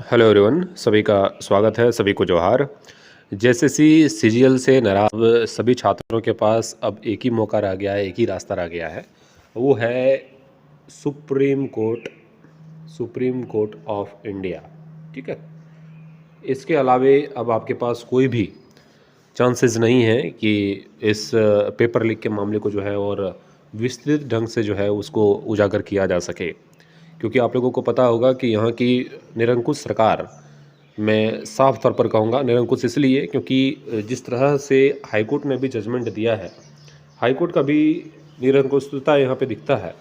Hello everyone, सभी का स्वागत है। सभी को जोहार। जेएसएससी सीजीएल से नाराज सभी छात्रों के पास अब एक ही मौका रह गया है, एक ही रास्ता रह गया है। वो है सुप्रीम कोर्ट ऑफ इंडिया। ठीक है, इसके अलावे अब आपके पास कोई भी चांसेस नहीं है कि इस पेपर लीक के मामले को जो है और विस्तृत ढंग से जो है उसको उजागर किया जा सके, क्योंकि आप लोगों को पता होगा कि यहाँ की निरंकुश सरकार, मैं साफ तौर पर कहूँगा निरंकुश इसलिए क्योंकि जिस तरह से हाईकोर्ट ने भी जजमेंट दिया है, हाईकोर्ट का भी निरंकुशता यहाँ पे दिखता है।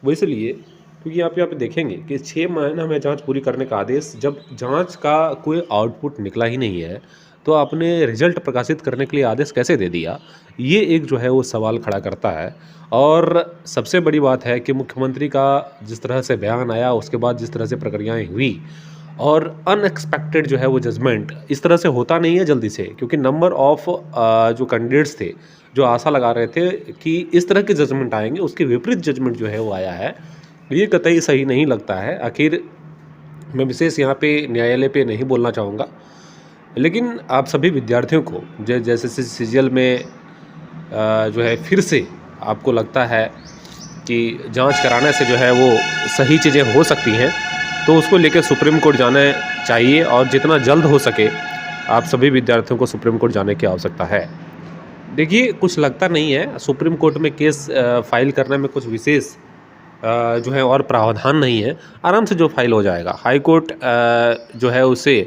वो इसलिए क्योंकि आप यहाँ पे देखेंगे कि 6 महीना में जांच पूरी करने का आदेश, जब जांच का कोई आउटपुट निकला ही नहीं है तो आपने रिजल्ट प्रकाशित करने के लिए आदेश कैसे दे दिया, ये एक जो है वो सवाल खड़ा करता है। और सबसे बड़ी बात है कि मुख्यमंत्री का जिस तरह से बयान आया, उसके बाद जिस तरह से प्रक्रियाएं हुई और अनएक्सपेक्टेड जो है वो जजमेंट, इस तरह से होता नहीं है जल्दी से, क्योंकि नंबर ऑफ जो कैंडिडेट्स थे जो आशा लगा रहे थे कि इस तरह के जजमेंट आएंगे, उसके विपरीत जजमेंट जो है वो आया है। ये कतई सही नहीं लगता है। आखिर मैं विशेष यहाँ पे न्यायालय पे नहीं बोलना चाहूँगा, लेकिन आप सभी विद्यार्थियों को जैसे सीजीएल में जो है फिर से आपको लगता है कि जांच कराने से जो है वो सही चीज़ें हो सकती हैं, तो उसको लेकर सुप्रीम कोर्ट जाना चाहिए और जितना जल्द हो सके आप सभी विद्यार्थियों को सुप्रीम कोर्ट जाने की आवश्यकता है। देखिए, कुछ लगता नहीं है सुप्रीम कोर्ट में केस फाइल करने में कुछ विशेष जो है और प्रावधान नहीं है, आराम से जो फाइल हो जाएगा। हाई कोर्ट जो है उसे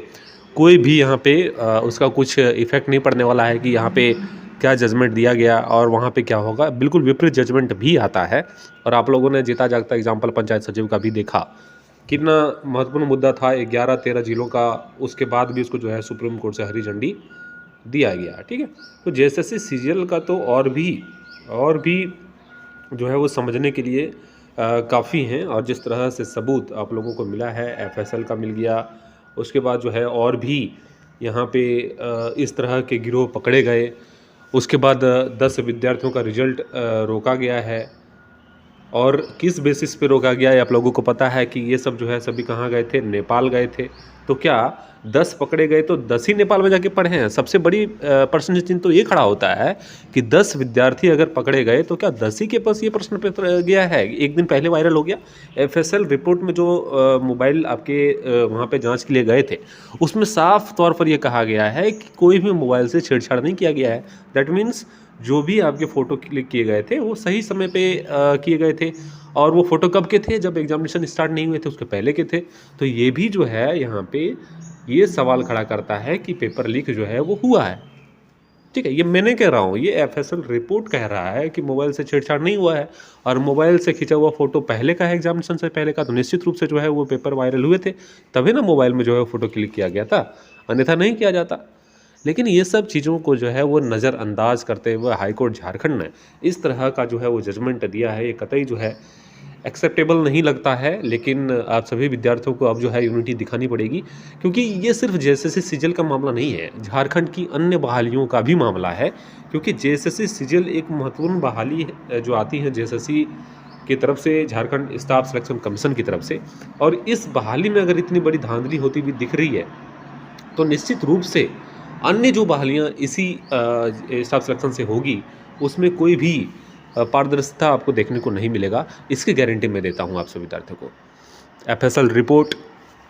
कोई भी यहाँ पे उसका कुछ इफेक्ट नहीं पड़ने वाला है कि यहाँ पे क्या जजमेंट दिया गया और वहाँ पे क्या होगा। बिल्कुल विपरीत जजमेंट भी आता है। और आप लोगों ने जीता जागता एग्जाम्पल पंचायत सचिव का भी देखा, कितना महत्वपूर्ण मुद्दा था 11-13 जिलों का, उसके बाद भी उसको जो है सुप्रीम कोर्ट से हरी झंडी दिया गया। ठीक है, तो जेएसएससी सीजीएल का तो और भी जो है वो समझने के लिए काफ़ी हैं। और जिस तरह से सबूत आप लोगों को मिला है, एफएसएल का मिल गया, उसके बाद जो है और भी यहाँ पे इस तरह के गिरोह पकड़े गए, उसके बाद 10 विद्यार्थियों का रिजल्ट रोका गया है। और किस बेसिस पे रोका गया है आप लोगों को पता है कि ये सब जो है सभी कहाँ गए थे, नेपाल गए थे। तो क्या 10 पकड़े गए तो 10 ही नेपाल में जाके पढ़े हैं? सबसे बड़ी प्रश्न चिन्ह तो ये खड़ा होता है कि 10 विद्यार्थी अगर पकड़े गए तो क्या 10 ही के पास ये प्रश्न पत्र गया है? एक दिन पहले वायरल हो गया एफएसएल रिपोर्ट में, जो मोबाइल आपके वहाँ पे जांच के लिए गए थे, उसमें साफ तौर पर यह कहा गया है कि कोई भी मोबाइल से छेड़छाड़ नहीं किया गया है। दैट मीन्स जो भी आपके फ़ोटो क्लिक किए गए थे वो सही समय पे किए गए थे। और वो फ़ोटो कब के थे? जब एग्जामिनेशन स्टार्ट नहीं हुए थे, उसके पहले के थे। तो ये भी जो है यहाँ पे ये सवाल खड़ा करता है कि पेपर लीक जो है वो हुआ है। ठीक है, ये मैं नहीं कह रहा हूँ, ये एफएसएल रिपोर्ट कह रहा है कि मोबाइल से छेड़छाड़ नहीं हुआ है। और मोबाइल से खींचा हुआ फ़ोटो पहले का है, एग्जामिनेशन से पहले का, तो निश्चित रूप से जो है वो पेपर वायरल हुए थे, तभी ना मोबाइल में जो है फ़ोटो क्लिक किया गया था, अन्यथा नहीं किया जाता। लेकिन ये सब चीज़ों को जो है वो नज़रअंदाज करते हुए हाईकोर्ट झारखंड ने इस तरह का जो है वो जजमेंट दिया है, ये कतई जो है एक्सेप्टेबल नहीं लगता है। लेकिन आप सभी विद्यार्थियों को अब जो है यूनिटी दिखानी पड़ेगी, क्योंकि ये सिर्फ जेएसएससी सीजीएल का मामला नहीं है, झारखंड की अन्य बहालियों का भी मामला है। क्योंकि जेएसएससी सीजीएल एक महत्वपूर्ण बहाली जो आती है जेएसएससी की तरफ से, झारखंड स्टाफ सिलेक्शन कमीशन की तरफ से, और इस बहाली में अगर इतनी बड़ी धांधली होती हुई दिख रही है तो निश्चित रूप से अन्य जो बहालियाँ इसी स्टाफ सिलेक्शन से होगी उसमें कोई भी पारदर्शिता आपको देखने को नहीं मिलेगा, इसकी गारंटी मैं देता हूँ आप सभी विद्यार्थियों को। एफएसएल रिपोर्ट,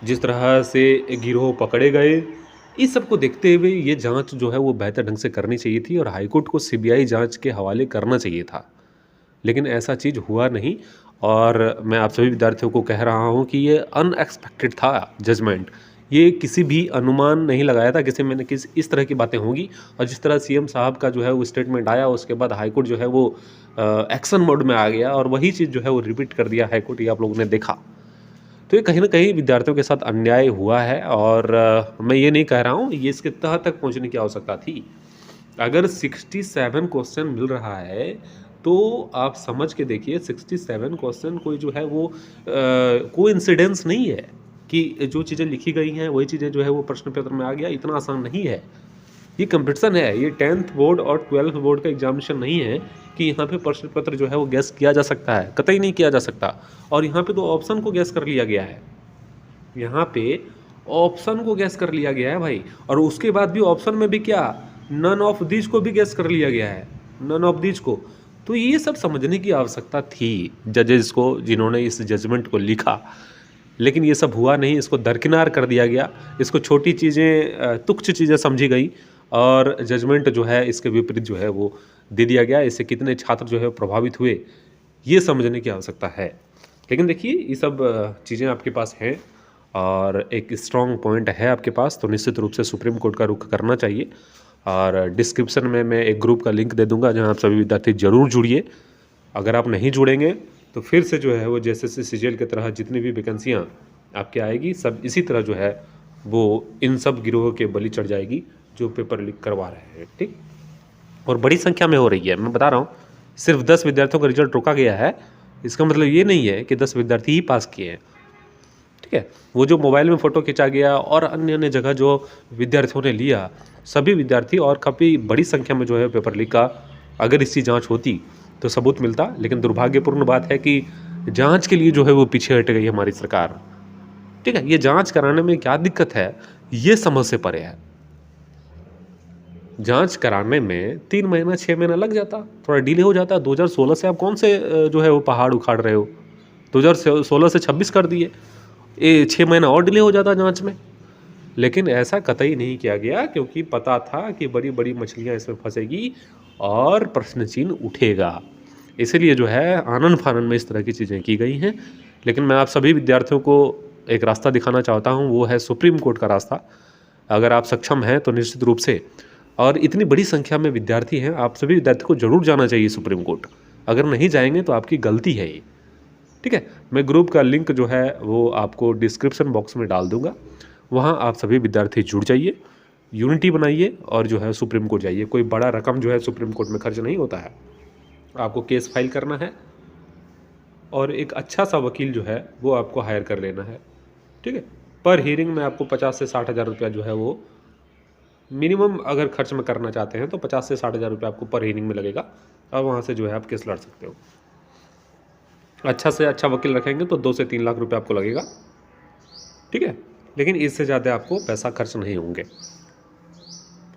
जिस तरह से गिरोह पकड़े गए, इस सब को देखते हुए ये जांच जो है वो बेहतर ढंग से करनी चाहिए थी और हाईकोर्ट को सीबीआई जांच के हवाले करना चाहिए था। लेकिन ऐसा चीज़ हुआ नहीं। और मैं आप सभी विद्यार्थियों को कह रहा हूँ कि ये अनएक्सपेक्टेड था जजमेंट, ये किसी भी अनुमान नहीं लगाया था किसी मैंने किस इस तरह की बातें होंगी। और जिस तरह सीएम साहब का जो है वो स्टेटमेंट आया, उसके बाद हाईकोर्ट जो है वो एक्शन मोड में आ गया और वही चीज़ जो है वो रिपीट कर दिया हाईकोर्ट, ये आप लोगों ने देखा। तो ये कहीं ना कहीं विद्यार्थियों के साथ अन्याय हुआ है। और मैं ये नहीं कह रहा हूँ, ये इसके तह तक पहुँचने की आवश्यकता थी। अगर 67 क्वेश्चन मिल रहा है तो आप समझ के देखिए, 67 क्वेश्चन कोई जो है वो कोइंसिडेंस नहीं है कि जो चीज़ें लिखी गई हैं वही चीज़ें जो है वो प्रश्न पत्र में आ गया, इतना आसान नहीं है। ये कंपटीशन है, ये 10th बोर्ड और 12th बोर्ड का एग्जामिनेशन नहीं है कि यहाँ पे प्रश्न पत्र जो है वो गैस किया जा सकता है, कतई नहीं किया जा सकता। और यहाँ पे तो ऑप्शन को गैस कर लिया गया है, यहाँ पे ऑप्शन को गैस कर लिया गया है भाई, और उसके बाद भी ऑप्शन में भी क्या, नन ऑफ दीज को भी गैस कर लिया गया है, नन ऑफ दीज को। तो ये सब समझने की आवश्यकता थी जजेस को, जिन्होंने इस जजमेंट को लिखा, लेकिन ये सब हुआ नहीं, इसको दरकिनार कर दिया गया, इसको छोटी चीज़ें, तुच्छ चीज़ें समझी गई, और जजमेंट जो है इसके विपरीत जो है वो दे दिया गया। इससे कितने छात्र जो है प्रभावित हुए, ये समझने की आवश्यकता है। लेकिन देखिए ये सब चीज़ें आपके पास हैं और एक स्ट्रॉन्ग पॉइंट है आपके पास, तो निश्चित रूप से सुप्रीम कोर्ट का रुख करना चाहिए। और डिस्क्रिप्शन में मैं एक ग्रुप का लिंक दे दूंगा, जहां आप सभी विद्यार्थी जरूर जुड़िए। अगर आप नहीं जुड़ेंगे तो फिर से जो है वो JSSC CGL की तरह जितनी भी वैकेंसियाँ आपके आएगी, सब इसी तरह जो है वो इन सब गिरोह के बलि चढ़ जाएगी जो पेपर लीक करवा रहे हैं, ठीक। और बड़ी संख्या में हो रही है, मैं बता रहा हूँ। सिर्फ 10 विद्यार्थियों का रिजल्ट रोका गया है, इसका मतलब ये नहीं है कि 10 विद्यार्थी ही पास किए हैं, ठीक है। वो जो मोबाइल में फ़ोटो खिंचा गया और अन्य अन्य जगह जो विद्यार्थियों ने लिया, सभी विद्यार्थी और काफ़ी बड़ी संख्या में जो है पेपर लीक का अगर इसकी जांच होती तो सबूत मिलता। लेकिन दुर्भाग्यपूर्ण बात है कि जांच के लिए जो है वो पीछे हट गई हमारी सरकार, ठीक है। ये जांच कराने में क्या दिक्कत है, ये समझ से परे है। जांच कराने में 3 महीना 6 महीना लग जाता, थोड़ा डिले हो जाता। 2016 से आप कौन से जो है वो पहाड़ उखाड़ रहे हो, 2016 से 26 कर दिए, ये 6 महीना और डिले हो जाता जांच में। लेकिन ऐसा कतई नहीं किया गया, क्योंकि पता था कि बड़ी बड़ी मछलियां इसमें फंसेगी और प्रश्न चिन्ह उठेगा। इसलिए जो है आनन फानन में इस तरह की चीज़ें की गई हैं। लेकिन मैं आप सभी विद्यार्थियों को एक रास्ता दिखाना चाहता हूँ, वो है सुप्रीम कोर्ट का रास्ता। अगर आप सक्षम हैं तो निश्चित रूप से, और इतनी बड़ी संख्या में विद्यार्थी हैं, आप सभी विद्यार्थियों को जरूर जाना चाहिए सुप्रीम कोर्ट। अगर नहीं जाएंगे तो आपकी गलती है ये, ठीक है। मैं ग्रुप का लिंक जो है वो आपको डिस्क्रिप्शन बॉक्स में डाल दूंगा, वहाँ आप सभी विद्यार्थी जुड़ जाइए, यूनिटी बनाइए और जो है सुप्रीम कोर्ट जाइए। कोई बड़ा रकम जो है सुप्रीम कोर्ट में खर्च नहीं होता है, आपको केस फाइल करना है और एक अच्छा सा वकील जो है वो आपको हायर कर लेना है, ठीक है। पर हियरिंग में आपको 50 से 60 हज़ार रुपया जो है वो मिनिमम अगर खर्च में करना चाहते हैं तो 50 से 60 हज़ार रुपया आपको पर हियरिंग में लगेगा, और वहाँ से जो है आप केस लड़ सकते हो। अच्छा से अच्छा वकील रखेंगे तो 2 से 3 लाख रुपये आपको लगेगा, ठीक है। लेकिन इससे ज़्यादा आपको पैसा खर्च नहीं होंगे,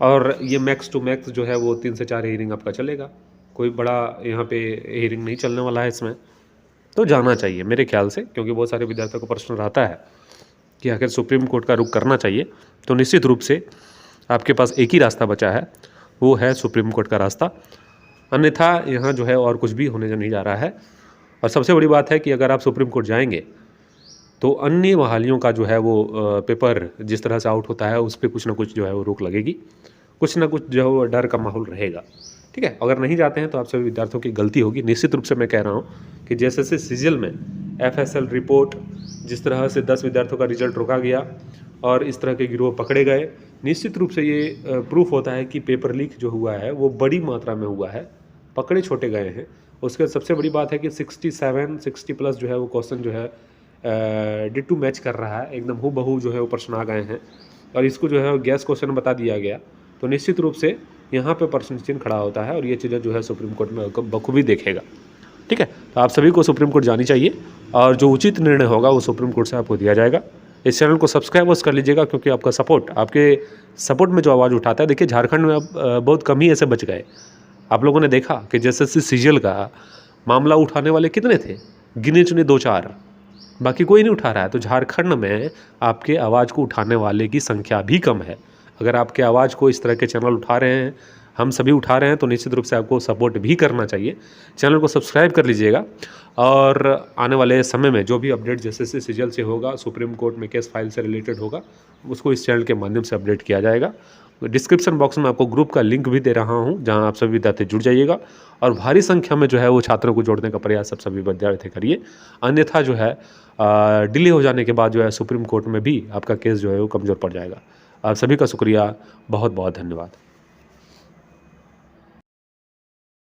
और ये मैक्स टू मैक्स जो है वो 3 से 4 हियरिंग आपका चलेगा। कोई बड़ा यहाँ पे हियरिंग नहीं चलने वाला है इसमें, तो जाना चाहिए मेरे ख्याल से। क्योंकि बहुत सारे विद्यार्थियों को प्रश्न रहता है कि अगर सुप्रीम कोर्ट का रुख करना चाहिए, तो निश्चित रूप से आपके पास एक ही रास्ता बचा है, वो है सुप्रीम कोर्ट का रास्ता। अन्यथा यहाँ जो है और कुछ भी होने नहीं जा रहा है। और सबसे बड़ी बात है कि अगर आप सुप्रीम कोर्ट जाएंगे तो अन्य बहालियों का जो है वो पेपर जिस तरह से आउट होता है उस पर कुछ ना कुछ जो है वो रोक लगेगी, कुछ ना कुछ जो है वो डर का माहौल रहेगा, ठीक है। अगर नहीं जाते हैं तो आप सभी विद्यार्थियों की गलती होगी। निश्चित रूप से मैं कह रहा हूँ कि JSSC CGL में FSL रिपोर्ट, जिस तरह से 10 विद्यार्थियों का रिजल्ट रोका गया और इस तरह के गिरोह पकड़े गए, निश्चित रूप से ये प्रूफ होता है कि पेपर लीक जो हुआ है वो बड़ी मात्रा में हुआ है, पकड़े छोटे गए हैं। उसके सबसे बड़ी बात है कि 60 प्लस जो है वो क्वेश्चन जो है डिट्टू मैच कर रहा है, एकदम हूबहू जो है वो प्रश्न आ गए हैं, और इसको जो है गैस क्वेश्चन बता दिया गया। तो निश्चित रूप से यहाँ पे प्रश्न चिन्ह खड़ा होता है, और ये चीज़ें जो है सुप्रीम कोर्ट में बखूबी देखेगा, ठीक है। तो आप सभी को सुप्रीम कोर्ट जानी चाहिए, और जो उचित निर्णय होगा वो सुप्रीम कोर्ट से आपको दिया जाएगा। इस चैनल को सब्सक्राइब कर लीजिएगा, क्योंकि आपका सपोर्ट, आपके सपोर्ट में जो आवाज़ उठाता है, देखिए झारखंड में अब बहुत कम ही ऐसे बच गए। आप लोगों ने देखा कि JSSC CGL का मामला उठाने वाले कितने थे, गिने चुने 2-4, बाकी कोई नहीं उठा रहा है। तो झारखंड में आपके आवाज़ को उठाने वाले की संख्या भी कम है। अगर आपके आवाज़ को इस तरह के चैनल उठा रहे हैं, हम सभी उठा रहे हैं, तो निश्चित रूप से आपको सपोर्ट भी करना चाहिए। चैनल को सब्सक्राइब कर लीजिएगा, और आने वाले समय में जो भी अपडेट JSSC CGL से होगा, सुप्रीम कोर्ट में केस फाइल से रिलेटेड होगा, उसको इस चैनल के माध्यम से अपडेट किया जाएगा। डिस्क्रिप्शन बॉक्स में आपको ग्रुप का लिंक भी दे रहा हूं, जहां आप सभी विद्यार्थी जुड़ जाइएगा, और भारी संख्या में जो है वो छात्रों को जोड़ने का प्रयास आप सभी विद्यार्थी करिए। अन्यथा जो है डिले हो जाने के बाद जो है सुप्रीम कोर्ट में भी आपका केस जो है वो कमज़ोर पड़ जाएगा। आप सभी का शुक्रिया, बहुत बहुत धन्यवाद।